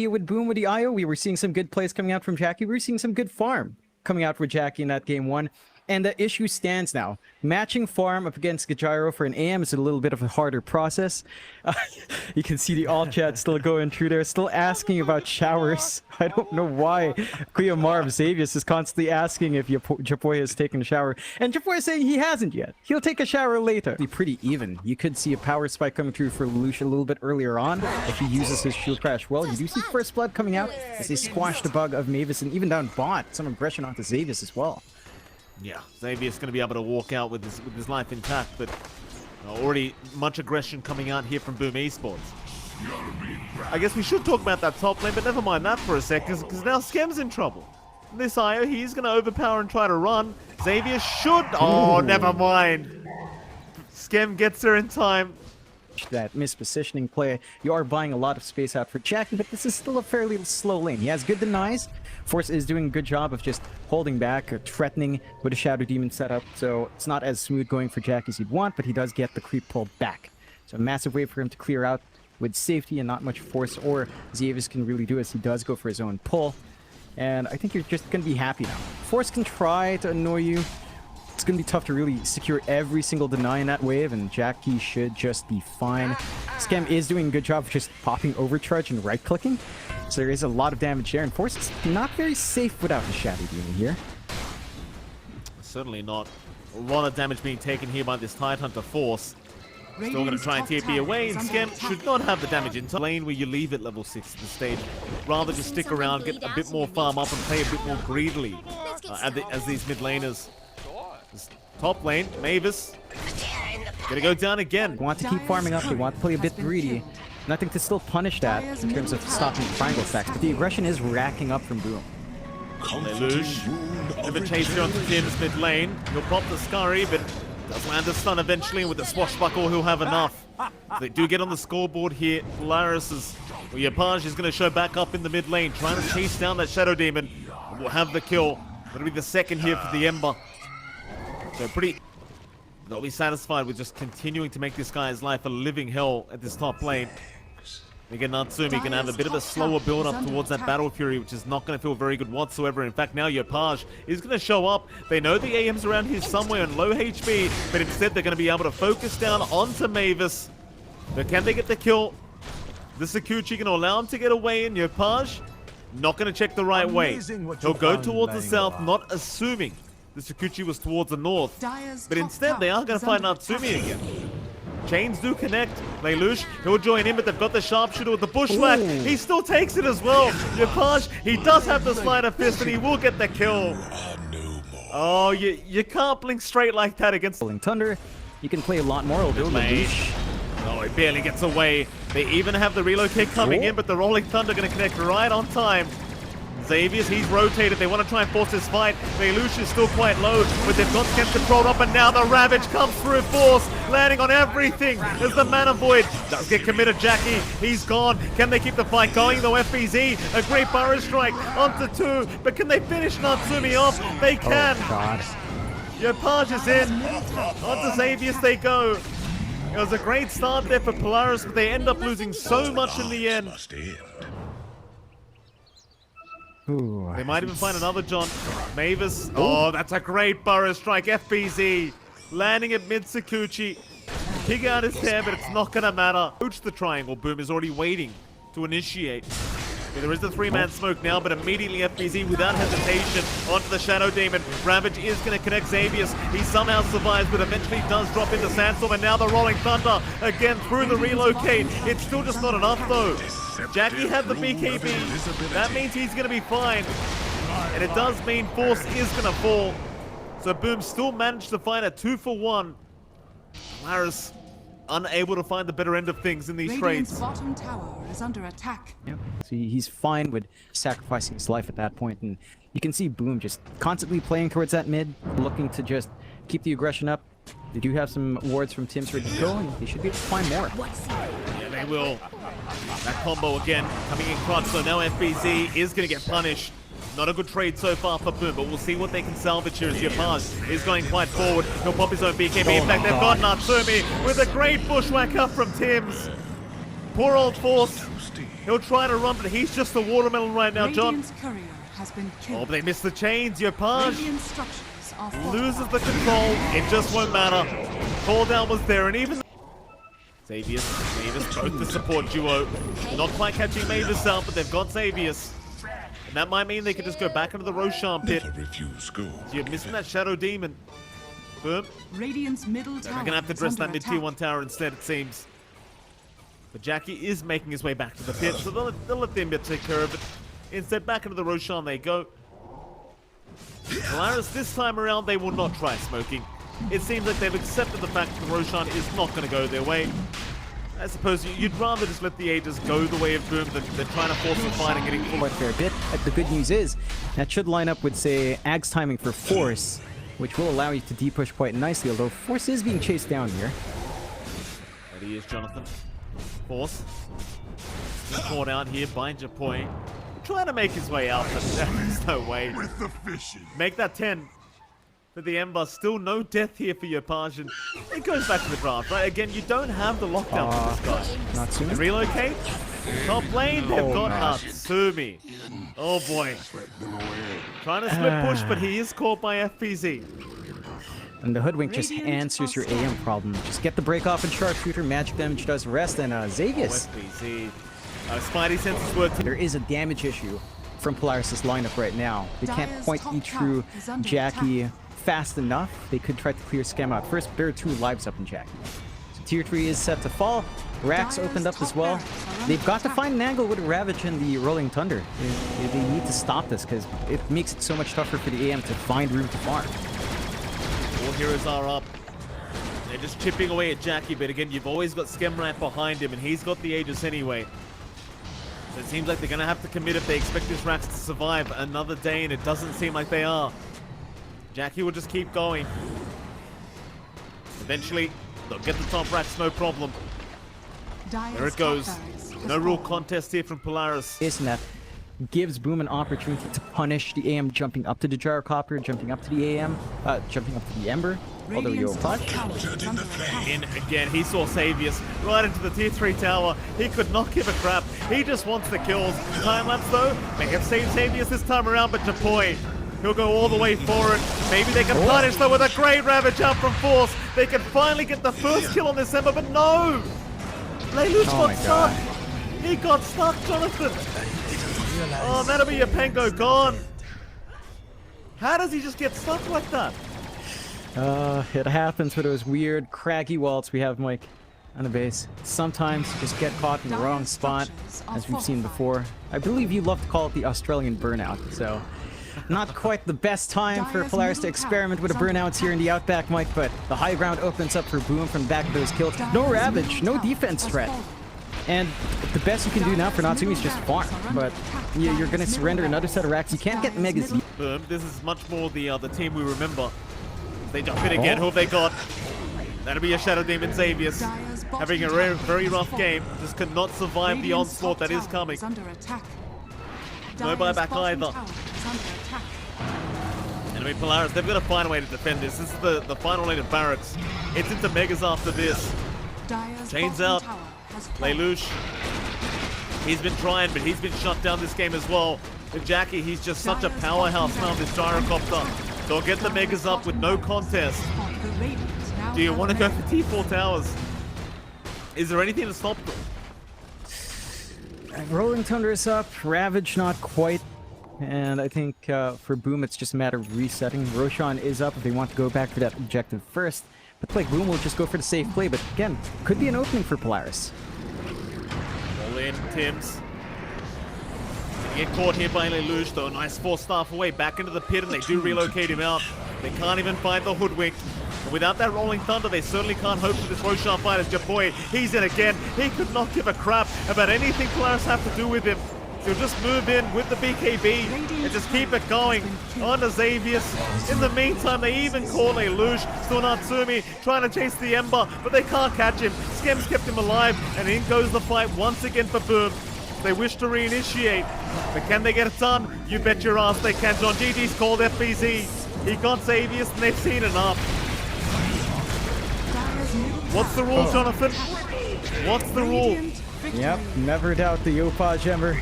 With Boom with the IO, we were seeing some good plays coming out from Jackie. We were seeing some good farm coming out for Jackie in that game 1. And the issue stands now. Matching farm up against Gajiro for an AM is a little bit of a harder process. You can see the alt chat still going through there, still asking about showers. I don't know why Kuya Marv Xavius is constantly asking if Japoy has taken a shower. And Japoy is saying he hasn't yet. He'll take a shower later. Be pretty even. You could see a power spike coming through for Lelouch a little bit earlier on if he uses his shield crash well. You do see First Blood coming out as they squash the bug of Mavis and even down bot. Some aggression onto Xavius as well. Yeah, Xavier's going to be able to walk out with his life intact, but already much aggression coming out here from Boom Esports. I guess we should talk about that top lane, but never mind that for a second, because now Skem's in trouble. This IO, he's going to overpower and try to run. Xavier should... Oh, never mind. Skem gets there in time. That mispositioning play, you are buying a lot of space out for Jackie, but this is still a fairly slow lane. He has good denies. Force is doing a good job of just holding back or threatening with a Shadow Demon setup, so it's not as smooth going for Jackie as you'd want, but he does get the creep pulled back. So a massive way for him to clear out with safety and not much Force or Xavius can really do as he does go for his own pull. And I think you're just going to be happy now. Force can try to annoy you. It's going to be tough to really secure every single deny in that wave, and Jackie should just be fine. Skem is doing a good job of just popping overcharge and right-clicking, so there is a lot of damage there, and Force is not very safe without the Shadow Demon here. Certainly not. A lot of damage being taken here by this Tidehunter Force. Still going to try and TP away, and Skem should not have the damage into lane where you leave at level 6 at this stage. Rather just stick around, get a bit more farm up, and play a bit more greedily as these mid laners. This top lane, Mavis, gonna go down again. They want to keep farming up, they want to play a bit greedy. Nothing to still punish that in terms of stopping triangle stacks, but the aggression is racking up from Boom. Lelouch, bit of a chase here onto Tim's mid lane. He'll pop the Scurry, but does land the stun eventually, and with the swashbuckle he'll have enough. They do get on the scoreboard here. Polaris is, well, Yapage is gonna show back up in the mid lane, trying to chase down that Shadow Demon. Will have the kill. That'll be the second here for the Ember. So they'll be satisfied with just continuing to make this guy's life a living hell at this top lane. Again, Natsumi can have a bit of a slower build up towards that Battle Fury, which is not going to feel very good whatsoever. In fact, now Yapage is going to show up. They know the AM's around here somewhere in low HP, but instead they're going to be able to focus down onto Mavis. But can they get the kill? The Sakuchi can allow him to get away, and Yapage not going to check the right way. He'll go towards the south, not assuming the Sakuchi was towards the north, but instead they are going to find Natsumi again. Chains do connect. Lelouch, he'll join in, but they've got the sharpshooter with the bushwhack. He still takes it as well. Yapage, he does have the slider fist, and he will get the kill. Oh, you can't blink straight like that against Rolling Thunder. You can play a lot more. Lelouch. Oh, he barely gets away. They even have the relocate coming in, but the Rolling Thunder going to connect right on time. Xavius, he's rotated. They want to try and force this fight. Lelouch is still quite low, but they've got Skem controlled up, and now the Ravage comes through Force, landing on everything as the Mana Void does get committed. Jackie, he's gone. Can they keep the fight going, though? FBZ, a great Burrow Strike onto 2, but can they finish Natsumi off? They can. Oh, God. Yapage is in. Onto Xavius they go. It was a great start there for Polaris, but they end up losing so much in the end. Ooh. They might even find another John. Mavis. Oh, that's a great Burrow Strike. FBZ landing at mid Sakuchi. Pig out his hair, but it's not going to matter. Coach the triangle. Boom is already waiting to initiate. Yeah, there is the 3-man smoke now, but immediately FBZ without hesitation onto the Shadow Demon. Ravage is going to connect Xavius. He somehow survives, but eventually does drop into Sandstorm, and now the Rolling Thunder again through the relocate. It's still just not enough though. Jackie had the BKB. That means he's going to be fine. And it does mean Force is going to fall. So Boom still managed to find a 2-for-1. Polaris unable to find the better end of things in these trades. Bottom tower is under attack. Yeah. So he's fine with sacrificing his life at that point, and you can see Boom just constantly playing towards that mid, looking to just keep the aggression up. They do have some wards from Tim's ready to go, and they should be able to find more. Yeah, they will. That combo again coming in clutch, so now FBZ is going to get punished. Not a good trade so far for Boom, but we'll see what they can salvage here as Yapage is going quite forward. He'll pop his own BKB. In fact, they've got Natsumi with a great bushwhacker from Tim's. Poor old Force. He'll try to run, but he's just a watermelon right now, John. Radiant's courier has been Oh, killed. but they missed the chains. Yopaj Radiant structures are loses fortified. the control. It just won't matter. Cooldown was there, and even Xavius, Mavis, both the support duo. Not quite catching Mavis out, but they've got Xavius. And that might mean they can just go back into the Roshan pit. So you're missing that Shadow Demon. Boom. Radiant's middle tower We're gonna have to is dress under that mid-tier attack. 1 tower instead, it seems. But Jackie is making his way back to the pit, so they'll let them take care of it. Instead, back into the Roshan they go. Polaris, this time around, they will not try smoking. It seems like they've accepted the fact that the Roshan is not going to go their way. I suppose you'd rather just let the Aegis go the way of Boom than trying to force the fight and getting full. Quite a fair bit. The good news is that should line up with, say, Ag's timing for Force, which will allow you to depush quite nicely, although Force is being chased down here. There he is, Jonathan. Force. He's caught out here by Japoi. Trying to make his way out, but there's no way. Make that 10 for the Ember. Still no death here for Yopaj, and it goes back to the draft, right? Again, you don't have the lockdown for this guy. Not soon. Relocate? Top lane, they've Oh, got gosh. Natsumi. Oh boy. Trying to split push, but he is caught by FPZ. And the Hoodwink just Radiant answers your hostile. AM problem. Just get the break off and Sharpshooter, magic damage does rest, and Xavius. FPZ. Spidey senses were There is a damage issue from Polaris' lineup right now. They can't Dire's point top E through tower is under Jackie attack. fast enough. They could try to clear Scam out first, but there are 2 lives up in Jackie. So tier 3 is set to fall. Rax Dire's opened up top as well. barracks are under They've got to attack. find an angle with Ravage and the Rolling Thunder. They need to stop this because it makes it so much tougher for the AM to find room to farm. All heroes are up. They're just chipping away at Jackie, but again, you've always got Skemrat behind him, and he's got the Aegis anyway. So it seems like they're going to have to commit if they expect this Rax to survive another day, and it doesn't seem like they are. Jackie will just keep going. Eventually, they'll get the top Rax, no problem. Dire's There it top goes. barracks has No real fallen. contest here from Polaris. Isn't that gives Boom an opportunity to punish the AM jumping up to the Gyrocopter, jumping up to the AM, jumping up to the Ember, although you'll Radiant's top touch. tower is under attack. In again, he saw Xavius right into the tier 3 tower. He could not give a crap. He just wants the kills. Time lapse though, may have saved Xavius this time around, but Japoi, he'll go all the way for it. Maybe they can punish though with a great Ravage out from Force. They can finally get the first kill on this Ember, but no! Lelouch Oh got my stuck. God. He got stuck, Jonathan. Oh, that'll be a Pengo gone. How does he just get stuck like that? It happens with those weird, craggy walls we have, Mike, on the base. Sometimes you just get caught in the wrong Dire's spot, structures are as we've seen fortified. before. I believe you love to call it the Australian burnout, so not quite the best time for Dire's Polaris to middle experiment tower with the is under burnouts here in the Outback, Mike, but the high ground opens up for Boom from the back of those kills. No Dire's Ravage, middle no tower defense has threat. fallen. And the best you can do now for Natsumi is just farm, but you're gonna surrender another set of racks. You can't get Megas. Boom. This is much more the team we remember. They jump in again. Who have they got? That'll be a Shadow Demon Xavius. Dire's bottom Having a tower very has rough fallen. game. Just could not survive the Radiant's onslaught top that is tower coming. is under attack. No Dire's buyback bottom either. tower is under attack. And I mean, Polaris, they've got to find a way to defend this. This is the final lane of barracks. It's into Megas after this. Dire's Chains bottom out. tower has fallen. Lelouch. He's been trying, but he's been shut down this game as well. But Jackie, he's just such a powerhouse now, this Gyrocopter. They'll get the Megas up with no contest. The Radiant now Do you have want to a go Mega. for T4 towers? Is there anything to stop them? Rolling Thunder is up, Ravage not quite. And I think for Boom, it's just a matter of resetting. Roshan is up if they want to go back for that objective first. But like Boom will just go for the safe play, but again, could be an opening for Polaris. All in, Tims. They get caught here by Lelouch, though. Nice 4-staff away back into the pit, and they do relocate him out. They can't even find the Hoodwink. And without that Rolling Thunder, they certainly can't hope for this Roshan fight as Japoi. He's in again. He could not give a crap about anything Polaris have to do with him. So he'll just move in with the BKB and just keep it going on to Xavius. In the meantime, they even call Lelouch, still Natsumi, trying to chase the Ember, but they can't catch him. Skem's kept him alive, and in goes the fight once again for Boom. They wish to reinitiate, but can they get it done? You bet your ass they can. John GG's called FBZ. He got Xavius, and they've seen enough. Dire's middle What's the tower rule, is Jonathan? under attack. What's the rule? Radiant victory. Yep, never doubt the Yopaj Ember.